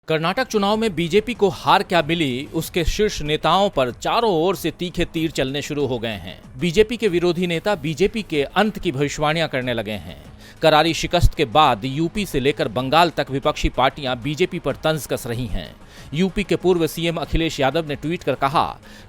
कर्नाटक चुनाव में बीजेपी को हार क्या मिली, उसके शीर्ष नेताओं पर चारों ओर से तीखे तीर चलने शुरू हो गए हैं। बीजेपी के विरोधी नेता बीजेपी के अंत की भविष्यवाणियां करने लगे हैं। करारी शिकस्त के बाद यूपी से लेकर बंगाल तक विपक्षी पार्टियां बीजेपी पर तंज कस रही हैं। यूपी के पूर्व सीएम अखिलेश यादव ने ट्वीट कर कहा,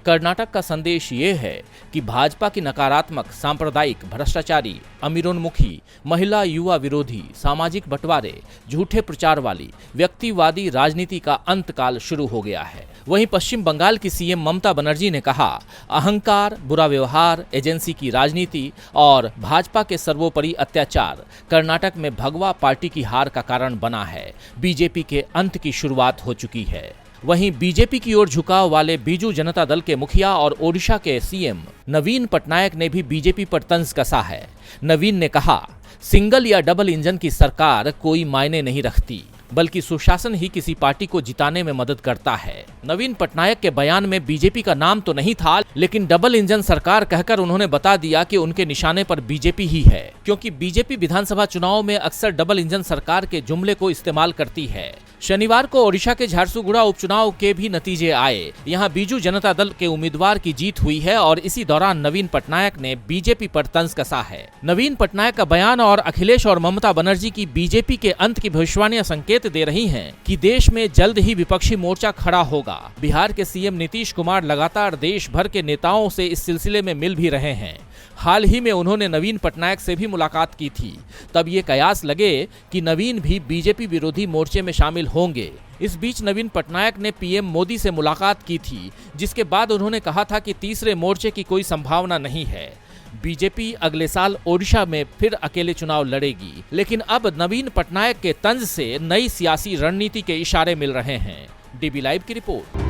कर्नाटक का संदेश ये है कि भाजपा की नकारात्मक, सांप्रदायिक, भ्रष्टाचारी, अमीरोन्मुखी, महिला युवा विरोधी, सामाजिक बंटवारे, झूठे प्रचार वाली, व्यक्तिवादी राजनीति का अंतकाल शुरू हो गया है। वहीं पश्चिम बंगाल की सीएम ममता बनर्जी ने कहा, अहंकार, बुरा व्यवहार, एजेंसी की राजनीति और भाजपा के सर्वोपरि अत्याचार कर्नाटक में भगवा पार्टी की हार का कारण बना है। बीजेपी के अंत की शुरुआत हो चुकी है। वहीं बीजेपी की ओर झुकाव वाले बीजू जनता दल के मुखिया और ओडिशा के सीएम नवीन पटनायक ने भी बीजेपी पर तंज कसा है। नवीन ने कहा, सिंगल या डबल इंजन की सरकार कोई मायने नहीं रखती, बल्कि सुशासन ही किसी पार्टी को जिताने में मदद करता है। नवीन पटनायक के बयान में बीजेपी का नाम तो नहीं था, लेकिन डबल इंजन सरकार कहकर उन्होंने बता दिया कि उनके निशाने पर बीजेपी ही है, क्योंकि बीजेपी विधानसभा चुनाव में अक्सर डबल इंजन सरकार के जुमले को इस्तेमाल करती है। शनिवार को ओडिशा के झारसुगुड़ा उपचुनाव के भी नतीजे आए। यहां बीजू जनता दल के उम्मीदवार की जीत हुई है और इसी दौरान नवीन पटनायक ने बीजेपी पर तंज कसा है। नवीन पटनायक का बयान और अखिलेश और ममता बनर्जी की बीजेपी के अंत की भविष्यवाणियां संकेत दे रही हैं कि देश में जल्द ही विपक्षी मोर्चा खड़ा होगा। बिहार के सीएम नीतीश कुमार लगातार देश भर के नेताओं से इस सिलसिले में मिल भी रहे हैं। हाल ही में उन्होंने नवीन पटनायक से भी मुलाकात की थी। तब ये कयास लगे कि नवीन भी बीजेपी विरोधी मोर्चे में शामिल होंगे। इस बीच नवीन पटनायक ने पीएम मोदी से मुलाकात की थी, जिसके बाद उन्होंने कहा था कि तीसरे मोर्चे की कोई संभावना नहीं है। बीजेपी अगले साल ओडिशा में फिर अकेले चुनाव लड़ेगी, लेकिन अब नवीन पटनायक के तंज से नई सियासी रणनीति के इशारे मिल रहे हैं। डीबी लाइव की रिपोर्ट।